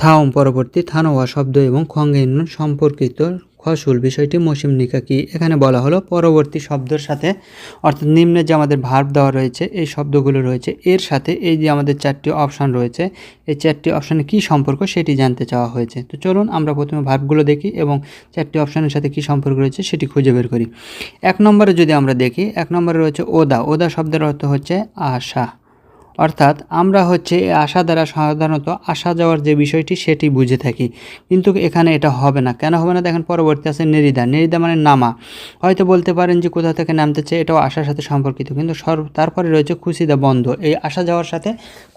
থাওম পরবর্তী থানোয়া শব্দ এবং খঙ্গেন সম্পর্কিত ফসল বিষয়টি মৌসুম নিকা কি। এখানে বলা হলো পরবর্তী শব্দের সাথে অর্থাৎ নিম্নে যে আমাদের ভার্ব দেওয়া রয়েছে এই শব্দগুলো রয়েছে এর সাথে এই যে আমাদের চারটি অপশান রয়েছে এই চারটি অপশানে কি সম্পর্ক সেটি জানতে চাওয়া হয়েছে। তো চলুন আমরা প্রথমে ভার্বগুলো দেখি এবং চারটি অপশানের সাথে কি সম্পর্ক রয়েছে সেটি খুঁজে বের করি। এক নম্বরে যদি আমরা দেখি, এক নম্বরে রয়েছে ওদা। ওদা শব্দের অর্থ হচ্ছে আশা, অর্থাৎ আমরা হচ্ছে এই আশা দ্বারা সাধারণত আসা যাওয়ার যে বিষয়টি সেটি বুঝে থাকি, কিন্তু এখানে এটা হবে না। কেন হবে না দেখেন, পরবর্তী আছে নেরিদা। নেরিদা মানে নামা। হয়তো বলতে পারেন যে কোথা থেকে নামতেছে, এটাও আসার সাথে সম্পর্কিত, কিন্তু তারপরে রয়েছে খুশিদা বন্ধ। এই আসা যাওয়ার সাথে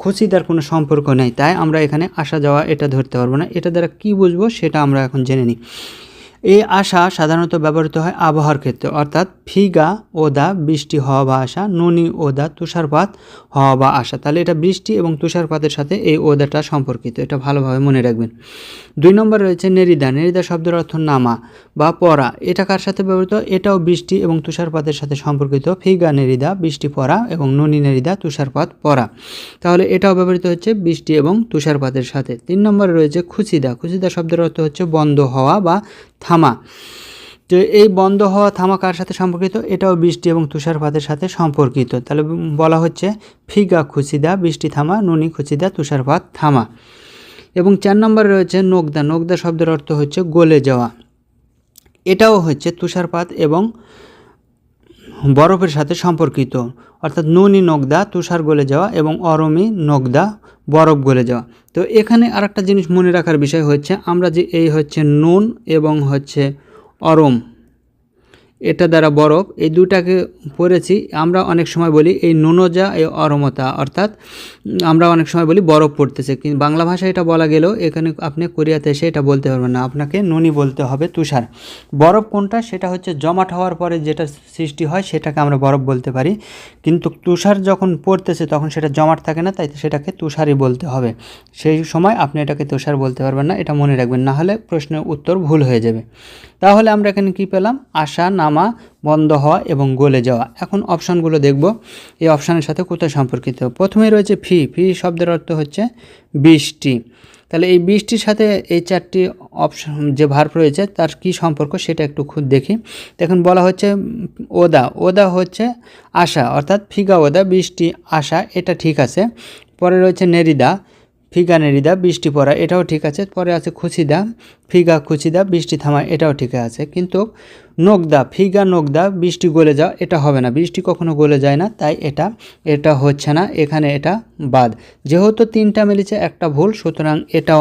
খুশিদার কোনো সম্পর্ক নেই, তাই আমরা এখানে আসা যাওয়া এটা ধরতে পারবো না। এটা দ্বারা কি বুঝবো সেটা আমরা এখন জেনে নিই। এই আশা সাধারণত ব্যবহৃত হয় আবহাওয়ার ক্ষেত্রে, অর্থাৎ ফিগা ওদা বৃষ্টি হওয়া বা আসা, নুনি ওদা তুষারপাত হওয়া বা আসা। তাহলে এটা বৃষ্টি এবং তুষারপাতের সাথে এই ওদাটা সম্পর্কিত, এটা ভালোভাবে মনে রাখবেন। দুই নম্বর রয়েছে নেরিদা। নেরিদা শব্দের অর্থ নামা বা পড়া। এটা কার সাথে ব্যবহৃত? এটাও বৃষ্টি এবং তুষারপাতের সাথে সম্পর্কিত। ফিগা নেরিদা বৃষ্টি পড়া এবং নুনি নেরিদা তুষারপাত পড়া। তাহলে এটাও ব্যবহৃত হচ্ছে বৃষ্টি এবং তুষারপাতের সাথে। তিন নম্বরে রয়েছে খুশিদা। খুশিদা শব্দের অর্থ হচ্ছে বন্ধ হওয়া বা থামা। তো এই বন্ধ হওয়া থামা কার সাথে সম্পর্কিত? এটাও বৃষ্টি এবং তুষারপাতের সাথে সম্পর্কিত। তাহলে বলা হচ্ছে ফিগা খুশিদা বৃষ্টি থামা, নুনি খুশিদা তুষারপাত থামা। এবং 4 নম্বরে রয়েছে নোগদা। নোগদা শব্দের অর্থ হচ্ছে গলে যাওয়া। এটাও হচ্ছে তুষারপাত এবং বরফের সাথে সম্পর্কিত, অর্থাৎ নুনি নোগদা তুষার গলে যাওয়া এবং অরমি নোগদা বরফ গলে যাওয়া। তো এখানে আরেকটা জিনিস মনে রাখার বিষয় হচ্ছে আমরা যে এই হচ্ছে নুন এবং হচ্ছে অরম, এটা দ্বারা বরফ, এই দুটাকে পড়েছি। আমরা অনেক সময় বলি এই নুনজা এই অরমতা, অর্থাৎ আমরা অনেক সময় বলি বরফ পড়তেছে, কিন্তু বাংলা ভাষায় এটা বলা গেলেও এখানে আপনি কোরিয়াতে এসে এটা বলতে পারবেন না, আপনাকে নুনি বলতে হবে তুষার। বরফ কোনটা? সেটা হচ্ছে জমাট হওয়ার পরে যেটা সৃষ্টি হয় সেটাকে আমরা বরফ বলতে পারি, কিন্তু তুষার যখন পড়তেছে তখন সেটা জমাট থাকে না, তাই সেটাকে তুষারই বলতে হবে। সেই সময় আপনি এটাকে তুষার বলতে পারবেন না, এটা মনে রাখবেন, না হলে প্রশ্নের উত্তর ভুল হয়ে যাবে। তাহলে আমরা এখানে কি পেলাম? আসা, নামা, বন্ধ হওয়া এবং গলে যাওয়া। এখন অপশানগুলো দেখব এই অপশানের সাথে কোথায় সম্পর্কিত। প্রথমেই রয়েছে ফি। ফি শব্দের অর্থ হচ্ছে বৃষ্টি। তাহলে এই বৃষ্টির সাথে এই চারটি অপশান যে ভার্ব রয়েছে তার কি সম্পর্ক সেটা একটু খুব দেখি। দেখুন বলা হচ্ছে ওদা। ওদা হচ্ছে আসা, অর্থাৎ ফিগা ওদা বৃষ্টি আসা, এটা ঠিক আছে। পরে রয়েছে নেরিদা। ফিগা নেরিদা বৃষ্টি পড়া, এটাও ঠিক আছে। পরে আছে খুশিদা। ফিগা খুশিদা বৃষ্টি থামা, এটাও ঠিক আছে। কিন্তু নোগদা, ফিগা নোগদা বৃষ্টি গলে যাওয়া, এটা হবে না, বৃষ্টি কখনো গলে যায় না, তাই এটা হচ্ছে না, এখানে এটা বাদ। যেহেতু তিনটা মিলেছে একটা ভুল, সুতরাং এটাও